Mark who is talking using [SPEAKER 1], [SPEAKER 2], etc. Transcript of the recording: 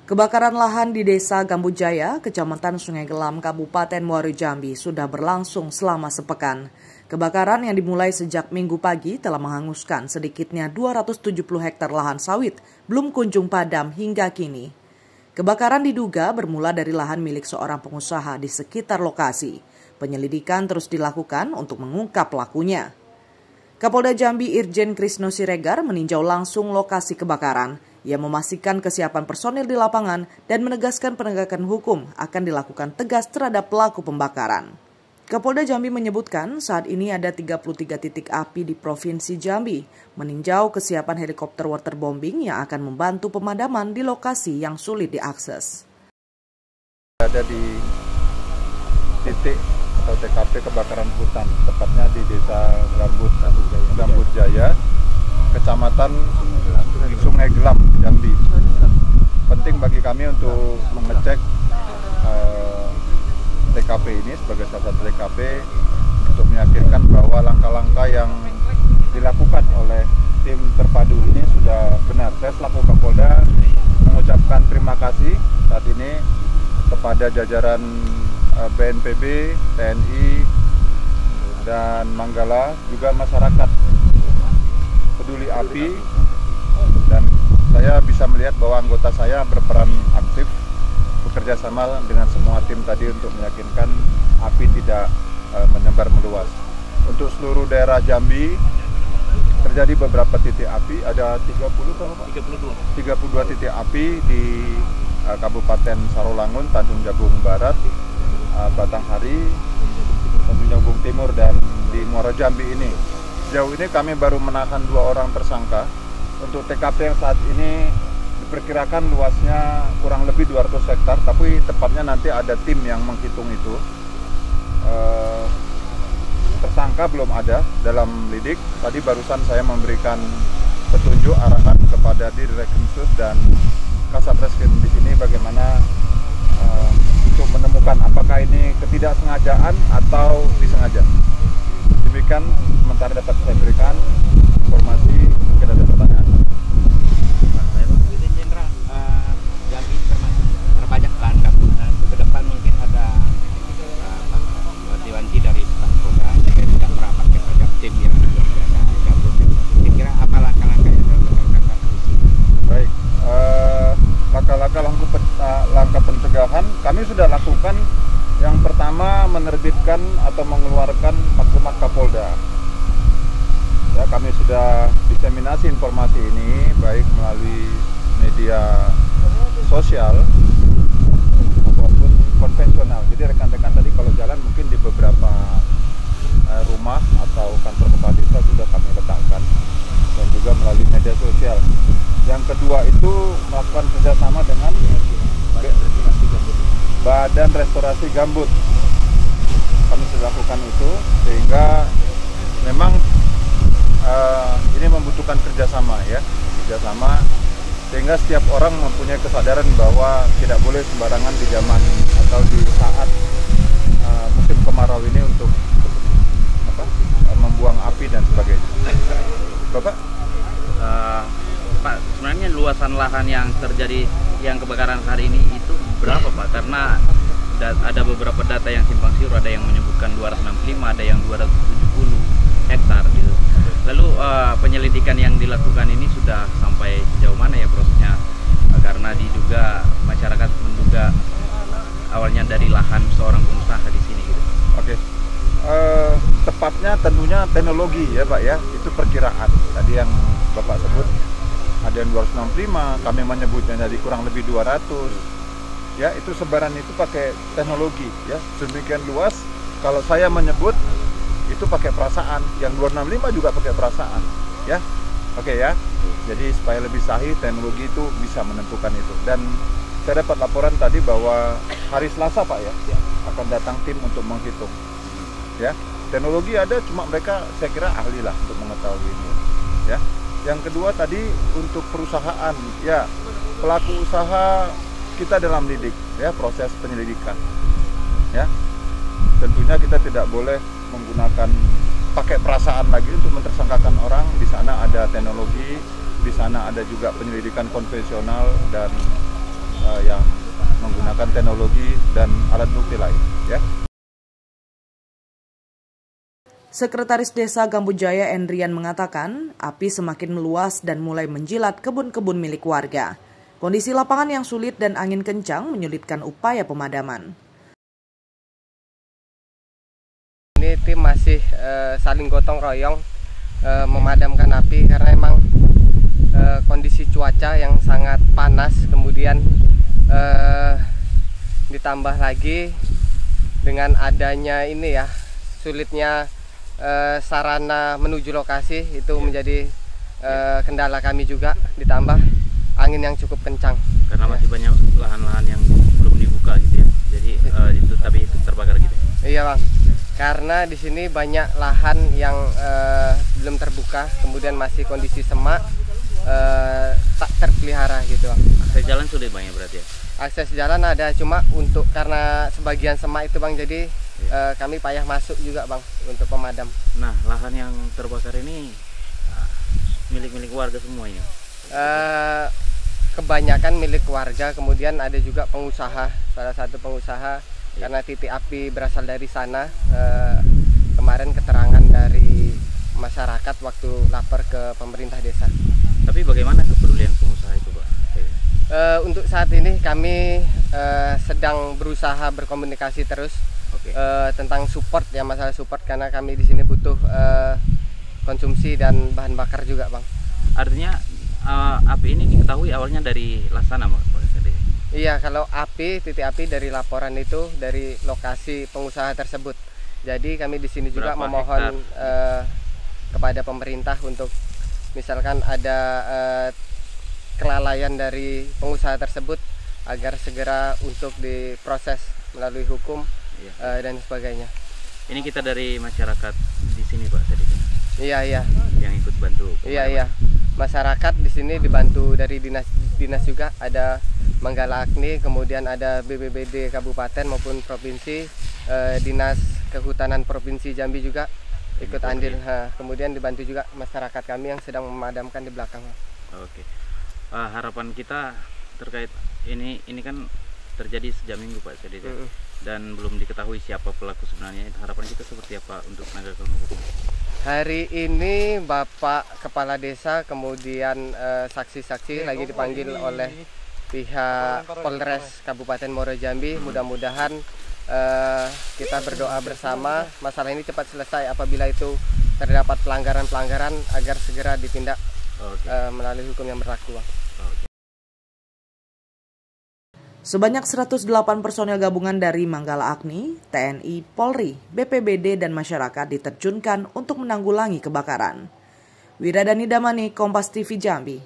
[SPEAKER 1] Kebakaran lahan di Desa Gambutjaya, Kecamatan Sungai Gelam, Kabupaten Muaro Jambi sudah berlangsung selama sepekan. Kebakaran yang dimulai sejak Minggu pagi telah menghanguskan sedikitnya 270 hektar lahan sawit, belum kunjung padam hingga kini. Kebakaran diduga bermula dari lahan milik seorang pengusaha di sekitar lokasi. Penyelidikan terus dilakukan untuk mengungkap pelakunya. Kapolda Jambi Irjen Krisno Siregar meninjau langsung lokasi kebakaran. Ia memastikan kesiapan personil di lapangan dan menegaskan penegakan hukum akan dilakukan tegas terhadap pelaku pembakaran. Kapolda Jambi menyebutkan saat ini ada 33 titik api di Provinsi Jambi, meninjau kesiapan helikopter waterbombing yang akan membantu pemadaman di lokasi yang sulit diakses.
[SPEAKER 2] Ada di titik atau TKP kebakaran hutan, tepatnya di Desa Gambutjaya, Kecamatan Sungai Gelam, Jambi. Penting bagi kami untuk mengecek TKP ini sebagai salah satu TKP untuk meyakinkan bahwa langkah-langkah yang dilakukan oleh tim terpadu ini sudah benar. Saya selaku Kapolda mengucapkan terima kasih saat ini kepada jajaran BNPB, TNI, dan Manggala, juga masyarakat peduli api, dan saya bisa melihat bahwa anggota saya berperan aktif bekerja sama dengan semua tim tadi untuk meyakinkan api tidak menyebar meluas. Untuk seluruh daerah Jambi terjadi beberapa titik api, ada 32 titik api di Kabupaten Sarolangun, Tanjung Jabung Barat, Batanghari, Tanjung Jabung Timur, dan di Muaro Jambi ini. Sejauh ini kami baru menahan 2 orang tersangka. Untuk TKP yang saat ini diperkirakan luasnya kurang lebih 200 hektar, tapi tepatnya nanti ada tim yang menghitung itu. Tersangka belum ada dalam lidik. Tadi barusan saya memberikan petunjuk arahan kepada Direktur dan Kasat Reskrim di sini bagaimana untuk menemukan apakah ini ketidaksengajaan atau disengaja. Demikian sementara dapat saya berikan informasi. Mungkin ada pertanyaan.
[SPEAKER 3] Jambi terbanyak bahan gambut. Ke depan mungkin ada wanti-wanti dari Pak Polda terkait dengan merapatkan pajak tim yang luar biasa gambut. Kira-kira apa langkah-langkah yang dilakukan di sini?
[SPEAKER 2] Baik, langkah pencegahan kami sudah lakukan. Yang pertama, menerbitkan atau mengeluarkan maklumat Kapolda. Ya, kami sudah diseminasi informasi ini baik melalui media sosial maupun konvensional. Jadi rekan-rekan tadi kalau jalan mungkin di beberapa rumah atau kantor kepala desa sudah kami letakkan, dan juga melalui media sosial. Yang kedua itu melakukan kerjasama dengan Badan Restorasi Gambut. Kami sudah lakukan itu, sehingga memang ini membutuhkan kerjasama, sehingga setiap orang mempunyai kesadaran bahwa tidak boleh sembarangan di zaman atau di saat musim kemarau ini untuk membuang api dan sebagainya. Bapak?
[SPEAKER 3] Pak, sebenarnya luasan lahan yang terjadi yang kebakaran hari ini itu berapa, Pak? Karena ada beberapa data yang simpang siur, ada yang menyebutkan 265, ada yang 270 hektar gitu. Lalu penyelidikan yang dilakukan ini sudah sampai sejauh mana ya prosesnya? Karena diduga masyarakat menduga awalnya dari lahan seorang pengusaha di sini gitu.
[SPEAKER 2] Oke. Tepatnya tentunya teknologi ya Pak ya, itu perkiraan. Tadi yang Bapak sebut ada yang 265, kami menyebutnya dari kurang lebih 200. Ya, itu sebaran itu pakai teknologi ya, sedemikian luas. Kalau saya menyebut itu pakai perasaan, yang 265 juga pakai perasaan ya. Oke ya. Jadi supaya lebih sahih, teknologi itu bisa menentukan itu. Dan saya dapat laporan tadi bahwa hari Selasa Pak ya, akan datang tim untuk menghitung. Ya, teknologi ada, cuma mereka saya kira ahli lah untuk mengetahui ini. Ya. Yang kedua tadi untuk perusahaan, ya pelaku usaha kita dalam lidik, ya proses penyelidikan. Ya, tentunya kita tidak boleh menggunakan pakai perasaan lagi untuk mentersangkakan orang. Di sana ada teknologi, di sana ada juga penyelidikan konvensional dan yang menggunakan teknologi dan alat bukti lain, ya.
[SPEAKER 1] Sekretaris Desa Gambujaya Endrian mengatakan, api semakin meluas dan mulai menjilat kebun-kebun milik warga. Kondisi lapangan yang sulit dan angin kencang menyulitkan upaya pemadaman.
[SPEAKER 4] Ini tim masih saling gotong royong memadamkan api karena emang kondisi cuaca yang sangat panas, kemudian ditambah lagi dengan adanya ini ya, sulitnya sarana menuju lokasi itu menjadi kendala kami juga, ditambah angin yang cukup kencang.
[SPEAKER 3] Karena masih banyak lahan-lahan yang belum dibuka gitu ya. Jadi itu terbakar gitu.
[SPEAKER 4] Iya, Bang. Karena di sini banyak lahan yang belum terbuka, kemudian masih kondisi semak, tak terpelihara gitu, Bang.
[SPEAKER 3] Akses jalan sulit Bang ya berarti ya?
[SPEAKER 4] Akses jalan ada, cuma untuk karena sebagian semak itu Bang, jadi kami payah masuk juga Bang untuk pemadam.
[SPEAKER 3] Nah, lahan yang terbakar ini milik-milik warga semuanya?
[SPEAKER 4] Kebanyakan milik warga, kemudian ada juga pengusaha, salah satu pengusaha, karena titik api berasal dari sana. Kemarin keterangan dari masyarakat waktu lapor ke pemerintah desa.
[SPEAKER 3] Tapi bagaimana kepedulian pengusaha itu Pak?
[SPEAKER 4] Untuk saat ini kami sedang berusaha berkomunikasi terus tentang support ya, masalah support, karena kami di sini butuh konsumsi dan bahan bakar juga Bang.
[SPEAKER 3] Artinya api ini diketahui awalnya dari Laksana Pak?
[SPEAKER 4] Iya, kalau titik api dari laporan itu dari lokasi pengusaha tersebut. Jadi kami di sini juga memohon kepada pemerintah untuk misalkan ada kelalaian dari pengusaha tersebut agar segera untuk diproses melalui hukum dan sebagainya.
[SPEAKER 3] Ini kita dari masyarakat di sini Pak tadi.
[SPEAKER 4] Iya.
[SPEAKER 3] Yang ikut bantu.
[SPEAKER 4] Iya. Masyarakat di sini dibantu dari dinas juga, ada Manggala Agni, kemudian ada BPBD Kabupaten maupun Provinsi, Dinas Kehutanan Provinsi Jambi juga ikut andil. Kemudian dibantu juga masyarakat kami yang sedang memadamkan di belakang.
[SPEAKER 3] Oke. Harapan kita terkait ini kan terjadi sejak minggu Pak Sedih, dan belum diketahui siapa pelaku sebenarnya. Harapan kita seperti apa untuk penegakan hukum? Hari
[SPEAKER 4] ini Bapak Kepala Desa kemudian saksi-saksi lagi dipanggil oleh pihak Polres Kabupaten Muaro Jambi. Mudah-mudahan kita berdoa bersama masalah ini cepat selesai. Apabila itu terdapat pelanggaran-pelanggaran agar segera ditindak melalui hukum yang berlaku.
[SPEAKER 1] Sebanyak 108 personel gabungan dari Manggala Agni, TNI, Polri, BPBD, dan masyarakat diterjunkan untuk menanggulangi kebakaran. Wiradani Damani, Kompas TV Jambi.